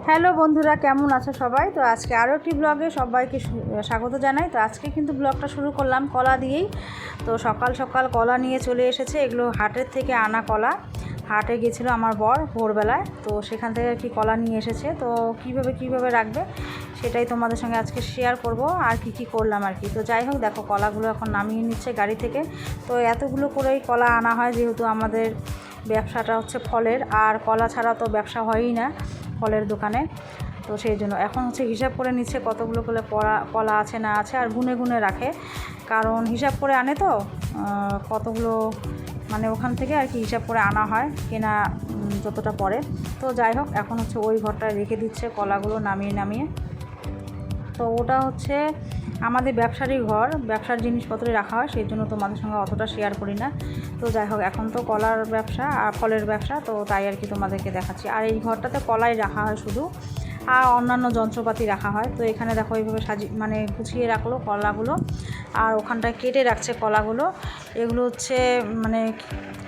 Hello বন্ধুরা, কেমন আছো সবাই? তো আজকে আরও একটি ব্লগে সবাইকে স্বাগত জানাই। তো আজকে কিন্তু ব্লগটা শুরু করলাম কলা দিয়েই। তো সকাল সকাল কলা নিয়ে চলে এসেছে, এগুলো হাটের থেকে আনা কলা। হাটে গেছিলো আমার বর ভোরবেলায়, তো সেখান থেকে আর কি কলা নিয়ে এসেছে। তো কিভাবে রাখবে সেটাই তোমাদের সঙ্গে আজকে শেয়ার করব, আর কি করলাম আর কি। তো যাই হোক, দেখো কলাগুলো এখন নামিয়ে নিচ্ছে গাড়ি থেকে। তো এতগুলো করেই কলা আনা হয়, যেহেতু আমাদের ব্যবসাটা হচ্ছে ফলের, আর কলা ছাড়া তো ব্যবসা হয়ই না ফলের দোকানে। তো সেই জন্য এখন হচ্ছে হিসাব করে নিচ্ছে কতগুলো করে কলা আছে না আছে, আর গুনে গুনে রাখে, কারণ হিসাব করে আনে তো কতগুলো, মানে ওখান থেকে আর কি হিসাব করে আনা হয় কেনা যতটা পড়ে। তো যাই হোক, এখন হচ্ছে ওই ঘরটায় রেখে দিচ্ছে কলাগুলো নামিয়ে। তো ওটা হচ্ছে আমাদের ব্যবসারই ঘর, ব্যবসার জিনিসপত্রই রাখা হয়, সেই জন্য তোমাদের সঙ্গে অতটা শেয়ার করি না। তো যাই হোক, এখন তো কলার ব্যবসা আর ফলের ব্যবসা, তো তাই আর কি তোমাদেরকে দেখাচ্ছি। আর এই ঘরটাতে কলাই রাখা হয় শুধু, আর অন্যান্য যন্ত্রপাতি রাখা হয়। তো এখানে দেখো এইভাবে মানে গুছিয়ে রাখলো কলাগুলো, আর ওখানটায় কেটে রাখছে কলাগুলো। এগুলো হচ্ছে মানে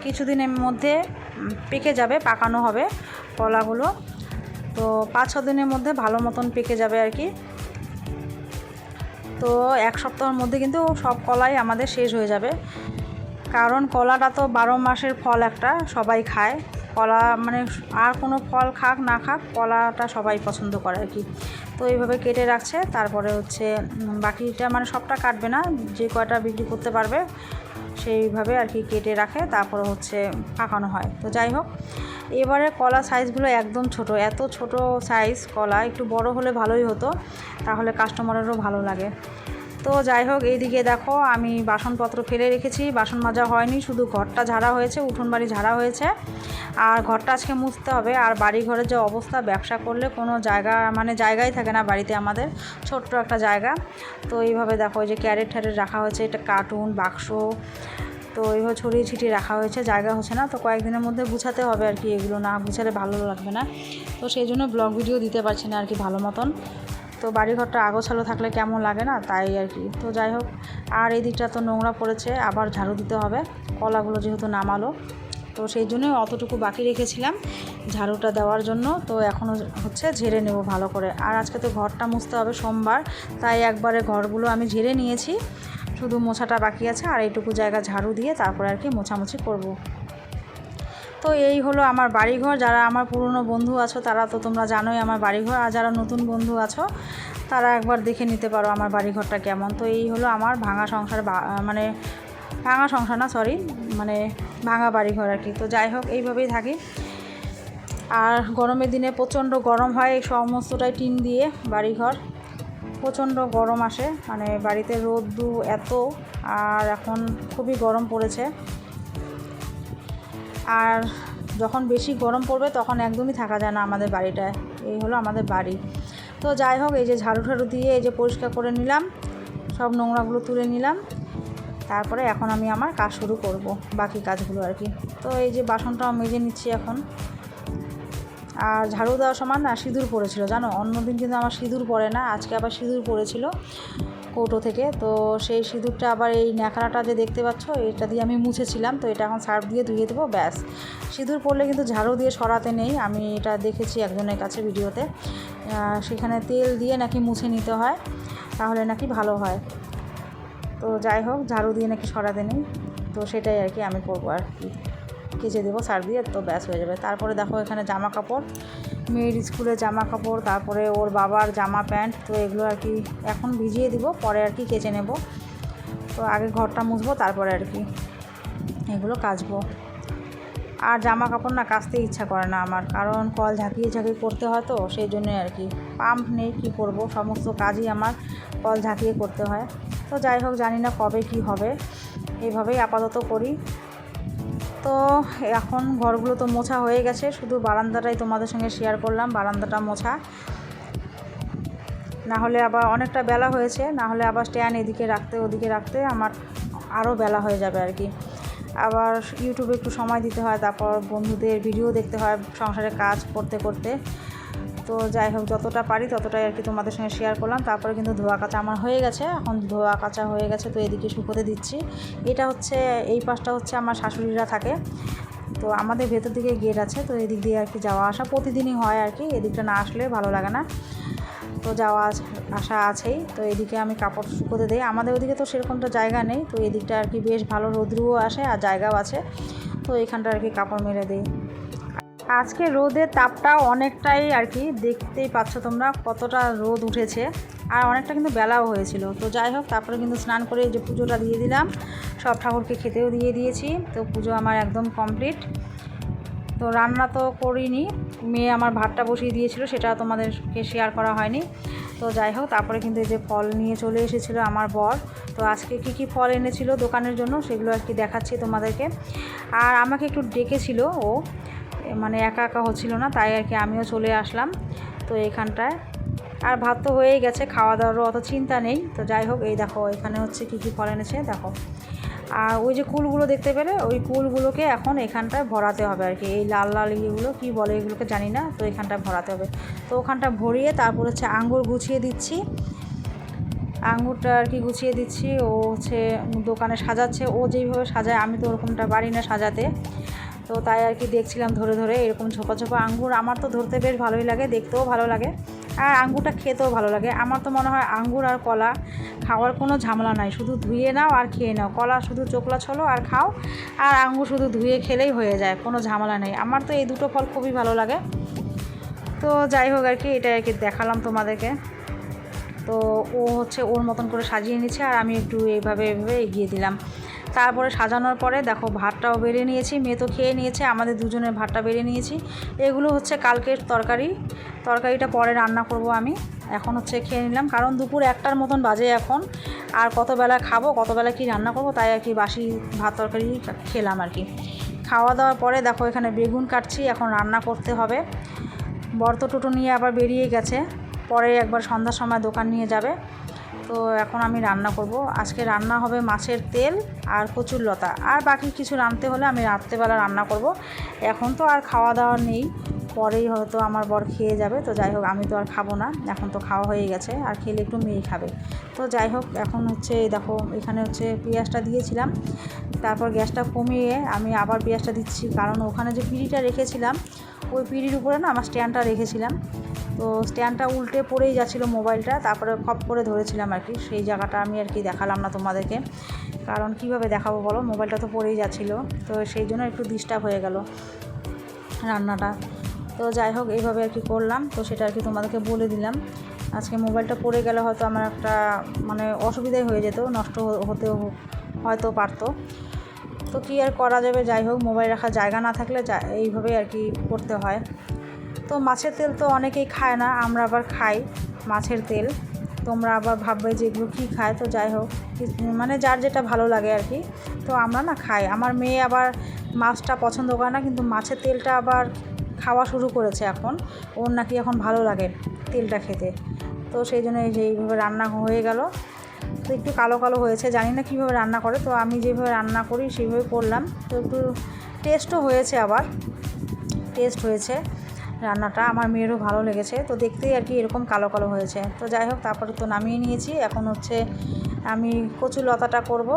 কিছুদিনের মধ্যে পেকে যাবে, পাকানো হবে কলাগুলো। তো 5-6 দিনের মধ্যে ভালো মতন পেকে যাবে আর কি। তো 1 সপ্তাহের মধ্যে কিন্তু সব কলাই আমাদের শেষ হয়ে যাবে, কারণ কলাটা তো 12 মাসের ফল, একটা সবাই খায় কলা, মানে আর কোনো ফল খাক না খাক কলাটা সবাই পছন্দ করে আর কি। তো এইভাবে কেটে রাখছে, তারপরে হচ্ছে বাকিটা মানে সবটা কাটবে না, যে কয়টা বিক্রি করতে পারবে সেইভাবে আর কি কেটে রাখে, তারপরে হচ্ছে পাকানো হয়। তো যাই হোক, এবারে কলা সাইজগুলো একদম ছোট, এত ছোট সাইজ কলা, একটু বড় হলে ভালোই হতো, তাহলে কাস্টমারেরও ভালো লাগে। তো যাই হোক, এইদিকে দেখো আমি বাসনপত্র ফেলে রেখেছি, বাসন মাজা হয়নি, শুধু ঘরটা ঝাড়া হয়েছে, উঠোন বাড়ি ঝাড়া হয়েছে, আর ঘরটা আজকে মুছতে হবে। আর বাড়ি ঘরের যে অবস্থা, ব্যবসা করলে কোনো জায়গাই থাকে না বাড়িতে, আমাদের ছোট্ট একটা জায়গা। তো এইভাবে দেখো, এই যে ক্যারেট রাখা হয়েছে, এটা কার্টুন বাক্স, তো এইভাবে ছড়িয়ে ছিটিয়ে রাখা হয়েছে, জায়গা হচ্ছে না। তো কয়েকদিনের মধ্যে গুছাতে হবে আর কি, এগুলো না গুছালে ভালো লাগবে না। তো সেই জন্য ব্লগ ভিডিও দিতে পারছি না আর কি ভালো মতন। তো বাড়িঘরটা আগোছালো থাকলে কেমন লাগে না, তাই আর কি। তো যাই হোক, আর এই দিকটা তো নোংরা পড়েছে, আবার ঝাড়ু দিতে হবে, কলাগুলো যেহেতু নামালো, তো সেই জন্যই অতটুকু বাকি রেখেছিলাম ঝাড়ুটা দেওয়ার জন্য। তো এখনও হচ্ছে ঝেড়ে নেব ভালো করে। আর আজকে তো ঘরটা মুছতে হবে সোমবার, তাই একবারে ঘরগুলো আমি ঝেড়ে নিয়েছি, শুধু মোছাটা বাকি আছে, আর এইটুকু জায়গা ঝাড়ু দিয়ে তারপরে আর কি মোছামুছি করব। তো এই হলো আমার বাড়িঘর। যারা আমার পুরনো বন্ধু আছো তারা তো তোমরা জানোই আমার বাড়িঘর, আর যারা নতুন বন্ধু আছো তারা একবার দেখে নিতে পারো আমার বাড়িঘরটা কেমন। তো এই হলো আমার ভাঙা সংসার, মানে ভাঙা সংসার না, সরি, মানে ভাঙা বাড়িঘর আর কি। তো যাই হোক, এইভাবেই থাকি। আর গরমের দিনে প্রচণ্ড গরম হয়, এই সমস্তটাই টিন দিয়ে বাড়িঘর, প্রচণ্ড গরম আসে, মানে বাড়িতে রোদ্দু এত, আর এখন খুবই গরম পড়েছে। আর যখন বেশি গরম পড়বে তখন একদমই থাকা যায় না আমাদের বাড়িটায়। এই হলো আমাদের বাড়ি। তো যাই হোক, এই যে ঝাড়ু দিয়ে এই যে পরিষ্কার করে নিলাম, সব নোংরাগুলো তুলে নিলাম, তারপরে এখন আমি আমার কাজ শুরু করব, বাকি কাজগুলো আর কি। তো এই যে বাসনটাও মেজে নিচ্ছি এখন। আর ঝাড়ু দেওয়ার সময় না সিঁদুর পড়েছিল, জানো, অন্যদিন কিন্তু আমার সিঁদুর পড়ে না, আজকে আবার সিঁদুর পড়েছিল কৌটো থেকে। তো সেই সিঁদুরটা আবার এই ন্যাকড়াটা যে দেখতে পাচ্ছ, এটা দিয়ে আমি মুছেছিলাম, তো এটা এখন সার্ফ দিয়ে ধুয়ে দেবো, ব্যাস। সিঁদুর পড়লে কিন্তু ঝাড়ু দিয়ে সরাতে নেই, আমি এটা দেখেছি একজনের কাছে ভিডিওতে, সেখানে তেল দিয়ে নাকি মুছে নিতে হয়, তাহলে নাকি ভালো হয়। তো যাই হোক, ঝাড়ু দিয়ে নাকি সরাতে নেই, তো সেটাই আর কি আমি করবো আর কি, কেচে দেবো সার্ফ দিয়ে, তো ব্যাস হয়ে যাবে। তারপরে দেখো এখানে জামা কাপড়, মেয়ের স্কুলের জামা কাপড়, তারপরে ওর বাবার জামা প্যান্ট, তো এগুলো আর কি এখন ভিজিয়ে দিব, পরে আর কি কেচে নেব। তো আগে ঘরটা মুছবো, তারপরে আর কি এগুলো কাচবো। আর জামা কাপড় না কাচতে ইচ্ছা করে না আমার, কারণ কল ঝাঁকিয়ে করতে হয়, তো সেই জন্যই আর কি। পাম্প নেই, কী করব, সমস্ত কাজই আমার কল ঝাঁকিয়ে করতে হয়। তো যাই হোক, জানি না কবে কি হবে, এইভাবেই আপাতত করি। তো এখন ঘরগুলো তো মোছা হয়ে গেছে, শুধু বারান্দাটাই তোমাদের সঙ্গে শেয়ার করলাম, বারান্দাটা মোছা, না হলে আবার অনেকটা বেলা হয়েছে, না হলে আবার স্ট্যান্ড এদিকে রাখতে ওদিকে রাখতে আমার আরও বেলা হয়ে যাবে আর কি। আবার ইউটিউবে একটু সময় দিতে হয়, তারপর বন্ধুদের ভিডিও দেখতে হয় সংসারে কাজ করতে করতে। তো যাই হোক, যতটা পারি ততটাই আর কি তোমাদের সঙ্গে শেয়ার করলাম। তারপরে কিন্তু ধোয়া কাচা আমার হয়ে গেছে, এখন ধোয়া কাচা হয়ে গেছে, তো এদিকে শুকোতে দিচ্ছি। এটা হচ্ছে, এই পাশটা হচ্ছে আমার শাশুড়িরা থাকে, তো আমাদের ভেতর দিকে গেট আছে, তো এদিক দিয়ে আর কি যাওয়া আসা প্রতিদিনই হয় আর কি, এদিকটা না আসলে ভালো লাগে না। তো যাওয়া আসা আছেই। তো এদিকে আমি কাপড় শুকোতে দিই, আমাদের ওদিকে তো সেরকমটা জায়গা নেই, তো এদিকটা আর কি বেশ ভালো রোদ্রুও আসে আর জায়গাও আছে, তো এখানটা আর কি কাপড় মেলে দিই। আজকে রোদের তাপটা অনেকটাই আর কি, দেখতেই পাচ্ছ তোমরা কতটা রোদ উঠেছে, আর অনেকটা কিন্তু বেলাও হয়েছিল। তো যাই হোক, তারপরে কিন্তু স্নান করে যে পুজোটা দিয়ে দিলাম, সব ঠাকুরকে খেতেও দিয়ে দিয়েছি। তো পুজো আমার একদম কমপ্লিট। তো রান্না তো করিনি, মেয়ে আমার ভাতটা বসিয়ে দিয়েছিল, সেটা তোমাদেরকে শেয়ার করা হয়নি। তো যাই হোক, তারপরে কিন্তু এই যে ফল নিয়ে চলে এসেছিলো আমার বর। তো আজকে কী ফল এনেছিল দোকানের জন্য সেগুলো আর কি দেখাচ্ছি তোমাদেরকে। আর আমাকে একটু ডেকেছিল ও, মানে একা একা হচ্ছিল না, তাই আর কি আমিও চলে আসলাম। তো এইখানটায় আর ভাত তো হয়েই গেছে, খাওয়া দাওয়ারও অত চিন্তা নেই। তো যাই হোক, এই দেখো এখানে হচ্ছে কী ফল এনেছে দেখো। আর ওই যে কুলগুলো দেখতে পেলে, ওই কুলগুলোকে এখন এখানটায় ভরাতে হবে আর কি, এই লাল লাল ইয়েগুলো কী বলে এগুলোকে জানি না, তো এখানটায় ভরাতে হবে। তো ওখানটা ভরিয়ে তারপর হচ্ছে আঙ্গুর গুছিয়ে দিচ্ছি, আঙ্গুরটা আর কি গুছিয়ে দিচ্ছি। ও হচ্ছে দোকানে সাজাচ্ছে, ও যেইভাবে সাজায় আমি তো ওরকমটা পারি না সাজাতে। তো তাই আর কি দেখছিলাম ধরে ধরে এরকম ছোপা ছোপা আঙ্গুর। আমার তো ধরতে বেশ ভালোই লাগে, দেখতেও ভালো লাগে, আর আঙ্গুরটা খেতেও ভালো লাগে। আমার তো মনে হয় আঙ্গুর আর কলা খাওয়ার কোনো ঝামেলা নাই, শুধু ধুয়ে নাও আর খেয়ে নাও। কলা শুধু চোকলা ছলো আর খাও, আর আঙ্গুর শুধু ধুয়ে খেলেই হয়ে যায়, কোনো ঝামেলা নেই। আমার তো এই দুটো ফল খুবই ভালো লাগে। তো যাই হোক আর কি, এটা আর কি দেখালাম তোমাদেরকে। তো ও হচ্ছে ওর মতন করে সাজিয়ে নিচ্ছে, আর আমি একটু এইভাবে এগিয়ে দিলাম। তারপরে সাজানোর পরে দেখো ভাতটাও বেড়ে নিয়েছি, মেয়ে তো খেয়ে নিয়েছে, আমাদের দুজনের ভাতটা বেড়ে নিয়েছি। এগুলো হচ্ছে কালকের তরকারিটা পরে রান্না করব আমি। এখন হচ্ছে খেয়ে নিলাম, কারণ দুপুর 1টার মতন বাজে এখন, আর কতবেলা খাবো, কতবেলা কি রান্না করব, তাই আর কি বাসি ভাত তরকারি খেলাম আর কি। খাওয়া দাওয়ার পরে দেখো এখানে বেগুন কাটছি, এখন রান্না করতে হবে। বর তো টোটো নিয়ে আবার বেরিয়ে গেছে, পরে একবার সন্ধ্যার সময় দোকান নিয়ে যাবে। তো এখন আমি রান্না করব, আজকে রান্না হবে মাছের তেল আর কচুরলতা, আর বাকি কিছু রাঁধতে হলে আমি রাত্রেবেলা রান্না করব। এখন তো আর খাওয়া দাওয়া নেই, পরেই হয়তো আমার বর খেয়ে যাবে। তো যাই হোক, আমি তো আর খাবো না, এখন তো খাওয়া হয়ে গেছে, আর খেলে একটু মেয়ে খাবে। তো যাই হোক, এখন হচ্ছে দেখো এখানে হচ্ছে পেঁয়াজটা দিয়েছিলাম, তারপর গ্যাসটা কমিয়ে আমি আবার পেঁয়াজটা দিচ্ছি, কারণ ওখানে যে পিঁড়িটা রেখেছিলাম ওই পিঁড়ির উপরে না আমার স্ট্যান্ডটা রেখেছিলাম, তো স্ট্যান্ডটা উল্টে পড়েই যাচ্ছিলো মোবাইলটা, তারপরে খপ করে ধরেছিলাম আর কি। সেই জায়গাটা আমি আর কি দেখালাম না তোমাদেরকে, কারণ কিভাবে দেখাবো বলো, মোবাইলটা তো পড়েই যাচ্ছিলো, তো সেই জন্য একটু ডিস্টার্ব হয়ে গেল রান্নাটা। তো যাই হোক, এইভাবে আর কি করলাম, তো সেটা আর কি তোমাদেরকে বলে দিলাম। আজকে মোবাইলটা পড়ে গেলে হয়তো আমার একটা মানে অসুবিধাই হয়ে যেত, নষ্ট হতেও হয়তো পারতো। তো কী আর করা যাবে, যাই হোক, মোবাইল রাখার জায়গা না থাকলে এইভাবেই আর কি করতে হয়। তো মাছের তেল তো অনেকেই খায় না, আমরা আবার খাই মাছের তেল। তোমরা আবার ভাববে যে এগুলো কী খায়, তো যাই হোক, মানে যার যেটা ভালো লাগে আর কি। তো আমরা না খাই, আমার মেয়ে আবার মাছটা পছন্দ করে না, কিন্তু মাছের তেলটা আবার খাওয়া শুরু করেছে এখন, ওর নাকি এখন ভালো লাগে তেলটা খেতে। তো সেই জন্য এই যে এইভাবে রান্না হয়ে গেল। তো একটু কালো কালো হয়েছে, জানি না কীভাবে রান্না করে, তো আমি যেভাবে রান্না করি সেইভাবে করলাম। তো একটু টেস্টও হয়েছে, আবার টেস্ট হয়েছে রান্নাটা, আমার মেয়েরও ভালো লেগেছে। তো দেখতেই আর কি এরকম কালো কালো হয়েছে। তো যাই হোক, তারপরে তো নামিয়ে নিয়েছি। এখন হচ্ছে আমি কচুরলতাটা করব।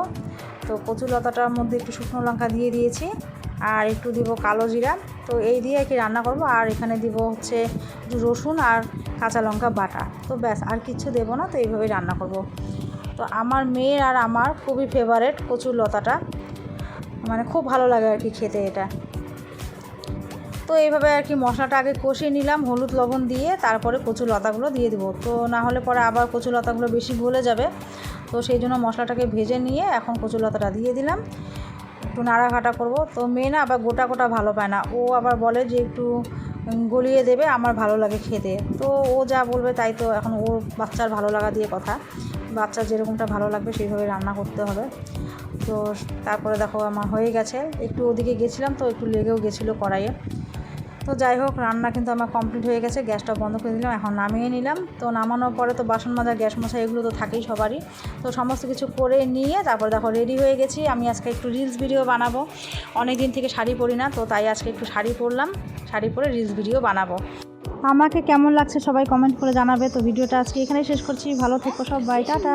তো কচুরলতাটার মধ্যে একটু শুকনো লঙ্কা দিয়ে দিয়েছি, আর একটু দিব কালো জিরা। তো এই দিয়ে আর কি রান্না করব, আর এখানে দিব হচ্ছে একটু রসুন আর কাঁচা লঙ্কা বাটা। তো ব্যাস, আর কিছু দেবো না। তো এইভাবেই রান্না করব। তো আমার মেয়ের আর আমার খুবই ফেভারেট কচুরলতাটা, মানে খুব ভালো লাগে আর কি খেতে এটা। তো এইভাবে আর কি মশলাটা আগে কষিয়ে নিলাম হলুদ লবণ দিয়ে, তারপরে কচুরলতাগুলো দিয়ে দেবো, তো না হলে পরে আবার কচুরলতাগুলো বেশি গলে যাবে। তো সেই জন্য মশলাটাকে ভেজে নিয়ে এখন কচুরলতাটা দিয়ে দিলাম, একটু নাড়াঘাটা করব। তো মেয়ে না আবার গোটা গোটা ভালো পায় না, ও আবার বলে যে একটু গলিয়ে দেবে, আমার ভালো লাগে খেতে। তো ও যা বলবে তাই, তো এখন ওর বাচ্চার ভালো লাগা দিয়ে কথা, বাচ্চার যেরকমটা ভালো লাগবে সেইভাবে রান্না করতে হবে। তো তারপরে দেখো আমার হয়ে গেছে, একটু ওদিকে গেছিলাম তো একটু লেগেও গেছিলো কড়াইয়ে। তো যাই হোক, রান্না কিন্তু আমার কমপ্লিট হয়ে গেছে, গ্যাসটা বন্ধ করে দিলাম, এখন নামিয়ে নিলাম। তো নামানোর পরে তো বাসন মাজা, গ্যাস মোছা এগুলো তো থাকেই সবারই। তো সমস্ত কিছু করে নিয়ে তারপর দেখো রেডি হয়ে গেছি। আমি আজকে একটু রিলস ভিডিও বানাবো, অনেক দিন থেকে শাড়ি পরি না, তো তাই আজকে একটু শাড়ি পরলাম, শাড়ি পরে রিলস ভিডিও বানাবো। আমাকে কেমন লাগছে সবাই কমেন্ট করে জানাবে। তো ভিডিওটা আজকে এখানেই শেষ করছি, ভালো থেকো সবাই, টাটা।